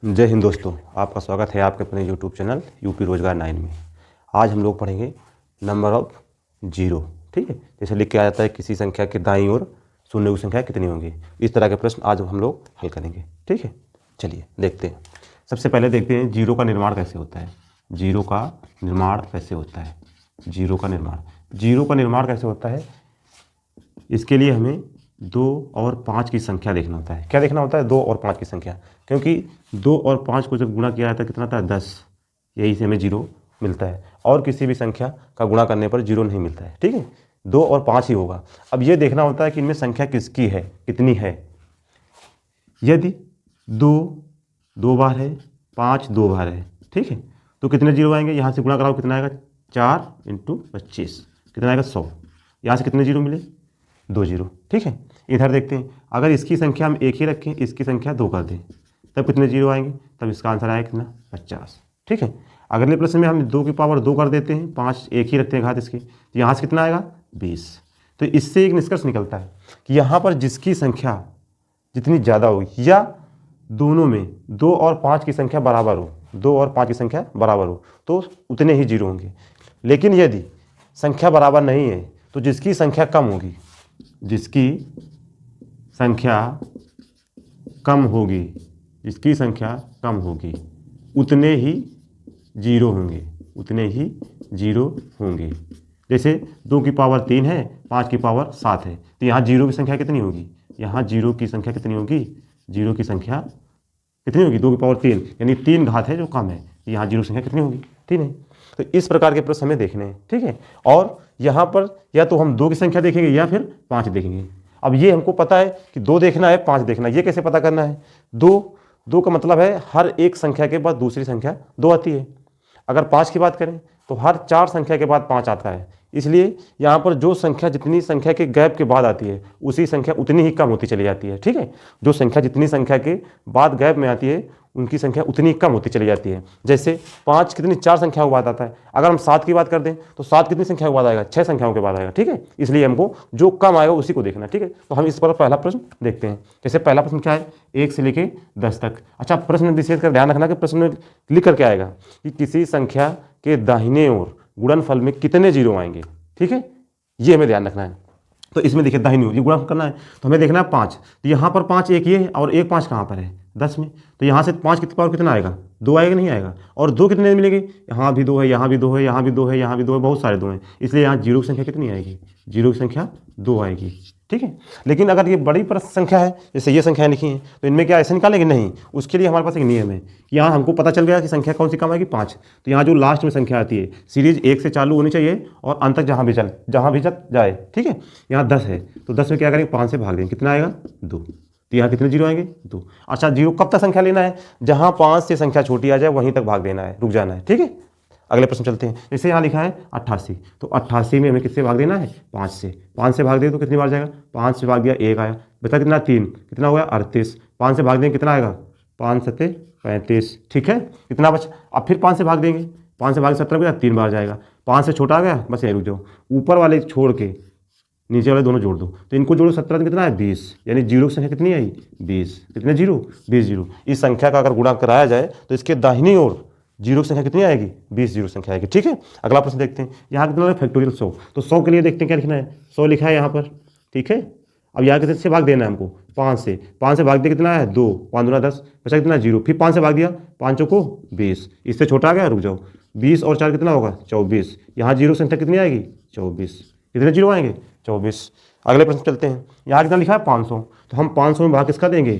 जय हिंद दोस्तों, आपका स्वागत है आपके अपने यूट्यूब चैनल यूपी रोजगार 9 में। आज हम लोग पढ़ेंगे नंबर ऑफ जीरो। ठीक है, जैसे लिख के आ जाता है किसी संख्या के दाईं ओर शून्य की संख्या कितनी होंगी। इस तरह के प्रश्न आज हम लोग हल करेंगे। ठीक है, चलिए देखते हैं। सबसे पहले देखते हैं जीरो का निर्माण कैसे होता है। जीरो का निर्माण कैसे होता है। जीरो का निर्माण कैसे होता है, इसके लिए हमें 2 और 5 की संख्या देखना होता है। क्या देखना होता है? 2 और 5 की संख्या, क्योंकि 2 और 5 को जब गुणा किया जाता है कितना आता है? 10। यही से हमें जीरो मिलता है और किसी भी संख्या का गुणा करने पर जीरो नहीं मिलता है। ठीक है, 2 और 5 ही होगा। अब ये देखना होता है कि इनमें संख्या किसकी है, कितनी है। यदि 2 2 बार है, 5 2 बार है, ठीक है, तो कितने जीरो आएंगे? यहाँ से गुणा कराओ, कितना आएगा? 4 × 25 कितना आएगा? 100। यहाँ से कितने जीरो मिले? 2 जीरो। ठीक है, इधर देखते हैं, अगर इसकी संख्या हम 1 ही रखें, इसकी संख्या 2 कर दें, तब कितने जीरो आएंगे? तब इसका आंसर आएगा कितना? 50। ठीक है, अगले प्रश्न में हम 2 की पावर 2 कर देते हैं, 5 1 ही रखते हैं घात इसकी, तो यहाँ से कितना आएगा? 20। तो इससे एक निष्कर्ष निकलता है कि यहाँ पर जिसकी संख्या जितनी ज़्यादा होगी या दोनों में 2 और 5 की संख्या बराबर हो, 2 और 5 की संख्या बराबर हो, तो उतने ही जीरो होंगे। लेकिन यदि संख्या बराबर नहीं है तो जिसकी संख्या कम होगी, जिसकी संख्या कम होगी, जिसकी संख्या कम होगी, उतने ही जीरो होंगे, उतने ही जीरो होंगे। जैसे 2 की पावर 3 है, 5 की पावर 7 है, तो यहाँ जीरो की संख्या कितनी होगी? यहाँ जीरो की संख्या कितनी होगी? जीरो की संख्या कितनी होगी? 2 की पावर 3, यानी 3 घात है जो कम है, यहाँ जीरो की संख्या कितनी होगी? 3 है। तो इस प्रकार के प्रश्न हमें देखने हैं। ठीक है, और यहाँ पर या तो हम 2 की संख्या देखेंगे या फिर 5 देखेंगे। अब ये हमको पता है कि 2 देखना है, 5 देखना है। ये कैसे पता करना है? 2 का मतलब है हर एक संख्या के बाद दूसरी संख्या 2 आती है। अगर 5 की बात करें तो हर 4 संख्या के बाद 5 आता है। इसलिए यहाँ पर जो संख्या जितनी संख्या के गैप के बाद आती है उसी संख्या उतनी ही कम होती चली जाती है। ठीक है, जो संख्या जितनी संख्या के बाद गैप में आती है उनकी संख्या उतनी कम होती चली जाती है। जैसे 5 कितनी 4 संख्याओं के बाद आता है। अगर हम 7 की बात कर दें तो 7 कितनी संख्याओं के बाद आएगा? 6 संख्याओं के बाद आएगा। ठीक है, इसलिए हमको जो कम आएगा उसी को देखना। ठीक है, तो हम इस पर पहला प्रश्न देखते हैं। जैसे पहला प्रश्न क्या है? 1 से लेके 10 तक। अच्छा, प्रश्न विशेष कर ध्यान रखना कि प्रश्न में लिख करके आएगा कि किसी संख्या के दाहिने ओर गुणनफल में कितने जीरो आएंगे। ठीक है, ये हमें ध्यान रखना है। तो इसमें देखिए दाहिनी ओर ये गुणा करना है, तो हमें देखना है 5। तो यहाँ पर 5 एक ये है और एक 5 कहाँ पर है? 10 में। तो यहाँ से 5 की पावर कितना आएगा? 2 आएगा, नहीं आएगा? और 2 कितने मिलेंगे? यहाँ भी 2 है, यहाँ भी 2 है, यहाँ भी 2 है, यहाँ भी 2 है, बहुत सारे 2 हैं। इसलिए यहाँ जीरो की संख्या कितनी आएगी? जीरो की संख्या 2 आएगी। ठीक है, लेकिन अगर ये बड़ी संख्या है, जैसे ये संख्याएं लिखी हैं, तो इनमें क्या ऐसे निकालेंगे? नहीं। उसके लिए हमारे पास एक नियम है कि यहाँ हमको पता चल गया कि संख्या कौन सी कम आएगी? 5। तो यहाँ जो लास्ट में संख्या आती है सीरीज 1 से चालू होनी चाहिए और अंत तक जहाँ भी जाए। ठीक है, यहाँ 10 है तो 10 में क्या करेंगे? 5 से भाग देंगे, कितना आएगा? 2। तो यहाँ कितने जीरो आएंगे? 2। अच्छा, जीरो कब तक संख्या लेना है? जहाँ 5 से संख्या छोटी आ जाए वहीं तक भाग देना है, रुक जाना है। ठीक है, अगले प्रश्न चलते हैं। जैसे यहाँ लिखा है 88, तो 88 में हमें किससे भाग देना है? 5 से। 5 से भाग दें तो कितनी बार जाएगा? 5 से भाग दिया 1 आया, बता कितना? 3। कितना हो गया? 38। 5 से भाग देंगे कितना आएगा? 5 7 35। ठीक है, कितना बचा? अब फिर 5 से भाग देंगे, 5 से भाग 17 गया, 3 बार जाएगा। 5 से छोटा आ गया, बस यहीं रुक जाओ। ऊपर वाले छोड़ के नीचे वाले दोनों जोड़ दो, तो इनको जोड़ो 17 में कितना है? 20। यानी जीरो की संख्या कितनी आई? 20। कितने जीरो? 20 जीरो। इस संख्या का अगर गुणा कराया जाए तो इसके दाहिनी ओर जीरो की संख्या कितनी आएगी? 20 जीरो संख्या आएगी। ठीक है, अगला प्रश्न देखते हैं। यहाँ कितना है? फैक्टोरियल 100। तो 100 के लिए देखते हैं क्या लिखना है? 100 लिखा है यहाँ पर। ठीक है, अब यहाँ कितने से भाग देना है हमको? 5 से। 5 से भाग दिया कितना है? 2। 5 दूना 10, बचा कितना? 0। फिर 5 से भाग दिया, 5 को 20। इससे छोटा आ गया, रुक जाओ। 20 और 4 कितना होगा? 24। यहाँ जीरो संख्या कितनी आएगी? 24। कितने जीरो आएंगे? 24। अगले प्रश्न चलते हैं। यहाँ कितना लिखा है? 500। तो हम 500 में भाग किसका देंगे?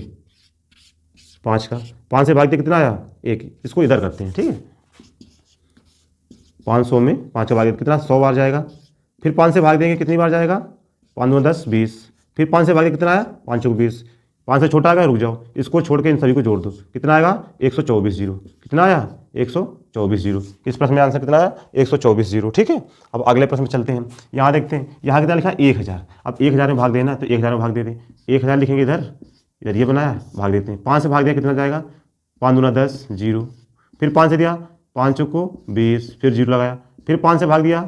5 का। 5 से भाग दिया कितना आया? 1। इसको इधर करते हैं। ठीक है, 500 में 5 का भाग दिया कितना? 100 बार जाएगा। फिर 5 से भाग देंगे, कितनी बार जाएगा? 5 दूना 10 20। फिर 5 से भाग दिया कितना आया? 5 को 20। 5 से छोटा आ गया, रुक जाओ। इसको छोड़ के इन सभी को जोड़ दो, कितना आएगा? 124 जीरो। कितना आया? 124 जीरो। इस प्रश्न में आंसर कितना आया? 124 जीरो। ठीक है, अब अगले प्रश्न में चलते हैं। यहाँ देखते हैं, यहाँ कितना लिखा है? 1000। अब 1000 में भाग देना है तो 1000 में भाग दे दें। 1000 लिखेंगे इधर ये बनाया, भाग देते हैं। 5 से भाग दिया कितना जाएगा? 5 दूना 10 जीरो। फिर 5 से दिया, 5 को 20, फिर जीरो लगाया। फिर 5 से भाग दिया,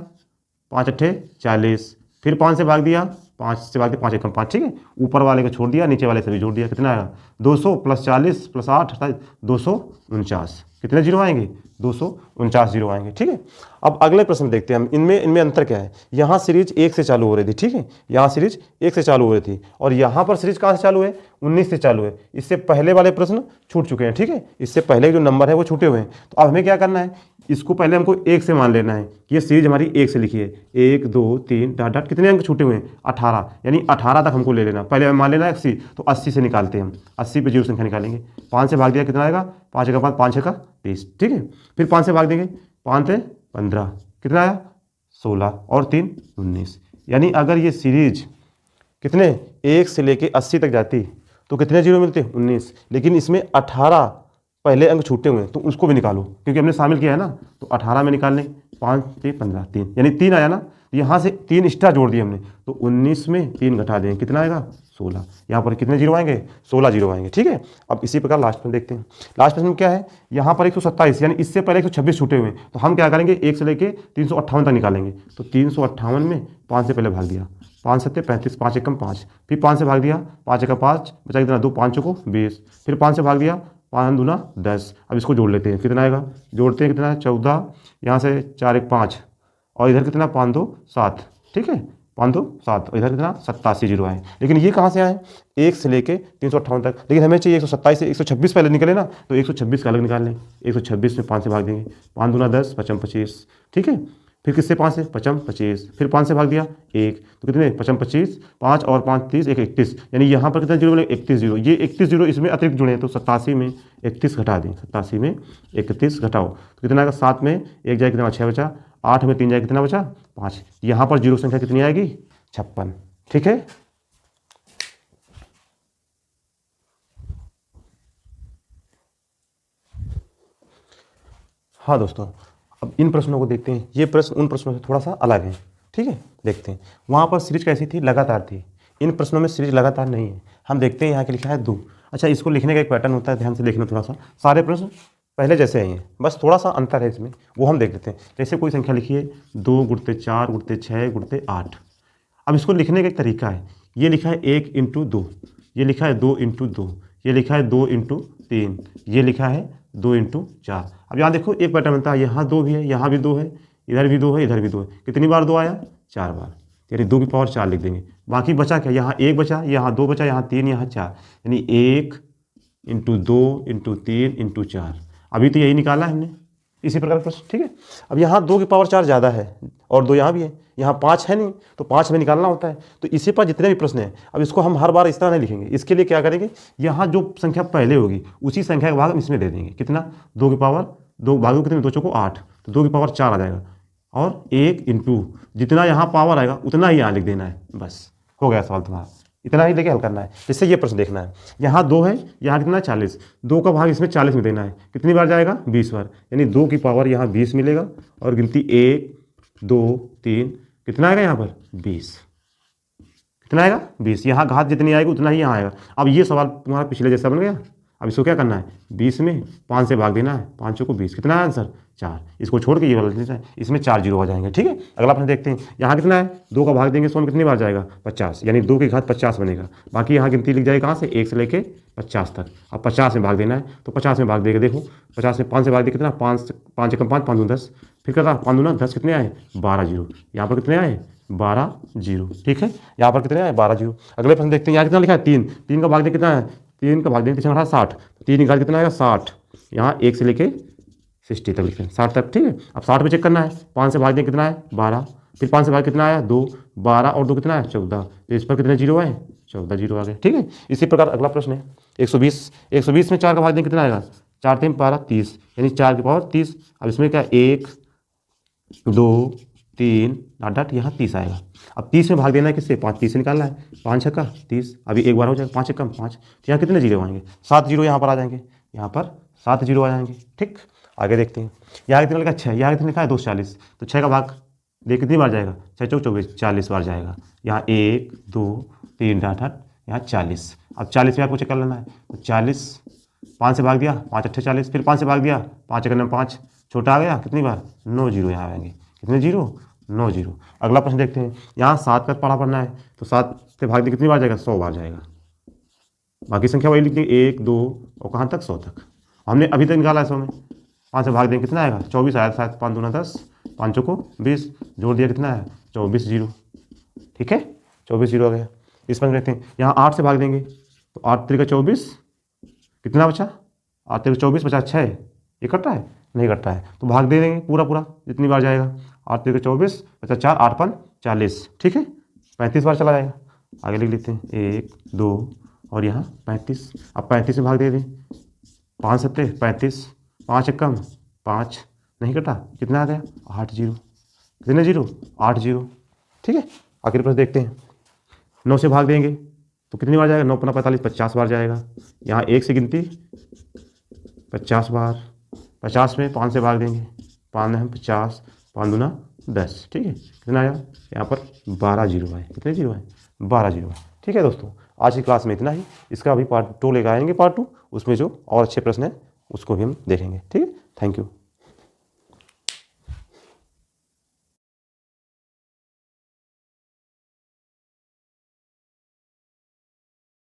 5 अट्ठे 40। फिर 5 से भाग दिया, 5 से भाग दिया, 5 एकम 5, ठीक है। ऊपर वाले को छोड़ दिया, नीचे वाले से भी जोड़ दिया, कितना आएगा 200 + 40 + 8 249। कितने जीरो आएंगे 249 जीरो आएंगे, ठीक है। अब अगले प्रश्न देखते हैं हम, इनमें अंतर क्या है। यहाँ सीरीज 1 से चालू हो रही थी, ठीक है, यहाँ सीरीज 1 से चालू हो रही थी और यहाँ पर सीरीज कहाँ से चालू है 19 से चालू है। इससे पहले वाले प्रश्न छूट चुके हैं, ठीक है, इससे पहले जो नंबर है वो छूटे हुए हैं। तो अब हमें क्या करना है, इसको पहले हमको 1 से मान लेना है कि ये सीरीज हमारी 1 से लिखी है। 1 2 3 डॉट डॉट, कितने अंक छूटे हुए हैं 18, यानी 18 तक हमको ले लेना। पहले मान लेना है 80, तो 80 से निकालते हैं हम, 80 पे जीरो संख्या निकालेंगे। 5 से भाग दिया कितना आएगा 5 का 5, 5 का 20, ठीक है। फिर 5 से भाग देंगे, 5 से 15, कितना आया 16 और 3 19। यानी अगर ये सीरीज कितने 1 से लेके 80 तक जाती तो कितने जीरो मिलते 19, लेकिन इसमें 18 पहले अंक छूटे हुए हैं तो उसको भी निकालो, क्योंकि हमने शामिल किया है ना। तो 18 में निकाल लें, 5 से 15 3, यानी 3 आया ना। यहाँ से 3 एक्स्ट्रा जोड़ दिए हमने, तो 19 में 3 घटा दें, कितना आएगा 16। यहाँ पर कितने जीरो आएंगे 16 जीरो आएंगे, ठीक है। अब इसी प्रकार लास्ट में देखते हैं। लास्ट प्रश्न में क्या है, यहाँ पर 127, यानी इससे पहले 126 छूटे हुए हैं। तो हम क्या करेंगे 1 से लेके 358 तक निकालेंगे। तो 358 में 5 से पहले भाग दिया, 5 7 35, 5 एकम 5, फिर 5 से भाग दिया, 5 एकम 5, बचा कितना 2, 5 को 20, फिर 5 से भाग दिया, 5 दूना 10। अब इसको जोड़ लेते हैं, कितना आएगा, जोड़ते हैं कितना है 14, यहाँ से 4 1 5 और इधर कितना 5 2 7, ठीक है, 5 2 7 और इधर कितना 87 जीरो आए। लेकिन ये कहाँ से आए 1 से लेके 358 तक, लेकिन हमें चाहिए 127 से 126 पहले निकले ना, तो 126 का अलग निकाल लें। 126 में 5 से भाग देंगे, 5 दूना 10, 55 25, ठीक है। फिर किससे 5 से 55 25, फिर 5 से भाग दिया 1, तो कितने 55 25, 5 और 5 30, 1 31, यानी यहाँ पर कितना जीरो मिले 31 जीरो। ये 31 जीरो इसमें अतिरिक्त जुड़े हैं, तो 87 में 31 घटा दें, 87 में 31 घटाओ तो कितना आएगा, 7 में 1 जाए कितना 6 बचा, 8 में 3 जाए कितना बचा 5। यहाँ पर जीरो संख्या कितनी आएगी 56, ठीक है। हाँ दोस्तों, अब इन प्रश्नों को देखते हैं। ये प्रश्न उन प्रश्नों से थोड़ा सा अलग है, ठीक है। देखते हैं, वहाँ पर सीरीज कैसी थी, लगातार थी। इन प्रश्नों में सीरीज लगातार नहीं है। हम देखते हैं यहाँ के लिखा है 2। अच्छा, इसको लिखने का एक पैटर्न होता है, ध्यान से देखना थोड़ा सा। सारे प्रश्न पहले जैसे ही हैं, बस थोड़ा सा अंतर है इसमें, वो हम देख लेते हैं। जैसे कोई संख्या लिखी है 2 × 4 × 6 × 8। अब इसको लिखने का एक तरीका है, ये लिखा है 1 × 2, ये लिखा है 2 × 2, ये लिखा है 2 × 3, ये लिखा है 2 × 4। अब यहाँ देखो एक पैटर्न बनता है, यहाँ 2 भी है, यहाँ भी 2 है, इधर भी 2 है, इधर भी 2 है। कितनी बार 2 आया 4 बार, यानी 2 की पावर 4 लिख देंगे। बाकी बचा क्या, यहाँ 1 बचा, यहाँ 2 बचा, यहाँ 3, यहाँ 4, यानी 1 × 2 × 3 × 4। अभी तो यही निकाला है हमने, इसी प्रकार प्रश्न, ठीक है। अब यहाँ 2 की पावर 4 ज़्यादा है और 2 यहाँ भी है, यहाँ 5 है नहीं, तो 5 में निकालना होता है। तो इसी पर जितने भी प्रश्न हैं, अब इसको हम हर बार इस तरह नहीं लिखेंगे। इसके लिए क्या करेंगे, यहाँ जो संख्या पहले होगी उसी संख्या का भाग हम इसमें दे देंगे। कितना 2 की पावर 2 भागो कितने 2 चौको 8, तो 2 की पावर 4 आ जाएगा। और 1 × जितना यहाँ पावर आएगा उतना ही यहाँ लिख देना है, बस हो गया सवाल तुम्हारा। इतना ही लेके हल करना है। जिससे ये प्रश्न देखना है, यहाँ 2 है, यहाँ कितना 40, 2 का भाग इसमें 40 में देना है। कितनी बार जाएगा 20 बार, यानी 2 की पावर यहाँ 20 मिलेगा और गिनती 1 2 3, कितना आएगा यहाँ पर 20, कितना आएगा 20। यहाँ घात जितनी आएगी उतना ही यहाँ आएगा। अब ये सवाल तुम्हारा पिछले जैसा बन गया। अब इसको क्या करना है, 20 में 5 से भाग देना है, 5 को 20, कितना है आंसर 4। इसको छोड़ के ये वाला लेना है, इसमें 4 जीरो हो जाएंगे, ठीक है। अगला प्रश्न देखते हैं, यहाँ कितना है 2 का भाग देंगे 100 में कितनी बार जाएगा 50, यानी 2 की घात 50 बनेगा। बाकी यहाँ गिनती लिख जाएगी कहाँ से 1 से लेके 50 तक। अब 50 में भाग देना है, तो 50 में भाग देगा, देखो 50 में 5 से भाग दे कितना 5 5 कम 5 5 दूँ 10, फिर कितना 5 दूना 10, कितने आए 12 जीरो। यहाँ पर कितने आए 12 जीरो, ठीक है। यहाँ पर कितने आए 12 जीरो। अगले प्रश्न देखते हैं, यहाँ कितना लिखा है 3, 3 का भाग दे कितना है, 3 का भाग देंगे 60, 3 की घात कितना आएगा 60, यहाँ 1 से लेके 60 तक लिखें 60 तक, ठीक है। अब 60 पे चेक करना है, 5 से भाग दें कितना है 12, फिर 5 से भाग कितना आया 2, 12 और 2 कितना है 14, तो इस पर कितने जीरो आए 14 जीरो आ गए, ठीक है। इसी प्रकार अगला प्रश्न है 120 में 4 का भाग दें कितना आएगा 4 3 12 30, यानी 4 की पावर 30। अब इसमें क्या 1 2 3 डॉट यहाँ 30 आएगा। अब 30 में भाग देना है किससे 5, 30 से निकालना है, 5 छक्का 30, अभी एक बार हो जाएगा 5 कम 5, तो यहाँ कितने जीरो आएंगे 7 जीरो यहाँ पर आ जाएंगे, यहाँ पर 7 जीरो आ जाएंगे, ठीक। आगे देखते हैं, यहाँ कितना लिखा 6, यहाँ कितना लिखा है 240, तो 6 का भाग देख कितनी बार जाएगा 6 चौक 24, 40 बार जाएगा। यहाँ 1 2 3 डाट यहाँ 40। अब 40 में आपको चेक कर लेना है, तो 40 5 से भाग दिया 5 8 40, फिर 5 से भाग दिया 5 1 5, छोटा आ गया कितनी बार 9 जीरो यहाँ आएंगे, कितने जीरो 9 जीरो। अगला प्रश्न देखते हैं। यहाँ 7 का पढ़ा पढ़ना है तो 7 से भाग दे कितनी बार जाएगा? 100 बार जाएगा। बाकी संख्या वही लिखनी है 1 2 और कहाँ तक? 100 तक। हमने अभी तक निकाला है 100 में। 5 से भाग देंगे कितना आएगा? 24 आया शायद। 5 दूना 10, 5 को 20, जोड़ दिया कितना है? 24 जीरो। ठीक है, 24 जीरो आ गया। इस पर देखते हैं। यहाँ 8 से भाग देंगे तो 8 3 का 24, कितना बचा? 8 3 का 24 बचा 6। ये कटता है? नहीं कटता है, तो भाग दे देंगे पूरा पूरा जितनी बार जाएगा। 8 3 का 24 बचा 4, 8 5 40। ठीक है, 35 बार चला जाएगा। आगे लिख लेते हैं 1 2 और यहाँ 35। अब 35 में भाग दे दें। 5 7 35, 5 एक कम 5, नहीं कटा, कितना आ गया? 8 जीरो। कितने जीरो? 8 जीरो। ठीक है, आखिर प्रश्न देखते हैं। 9 से भाग देंगे तो कितनी बार जाएगा? 9 पंद्रह 45, 50 बार जाएगा। यहाँ 1 से गिनती 50 बार। 50 में 5 से भाग देंगे, 5 में हम 50, 5 दूना 10। ठीक है, कितना आया? यहाँ पर 12 जीरो है। कितने जीरो है? 12 जीरो है। ठीक है दोस्तों, आज की क्लास में इतना ही। इसका अभी पार्ट 2 लेकर आएंगे, पार्ट 2 उसमें जो और अच्छे प्रश्न हैं उसको भी हम देखेंगे। ठीक है, थैंक यू।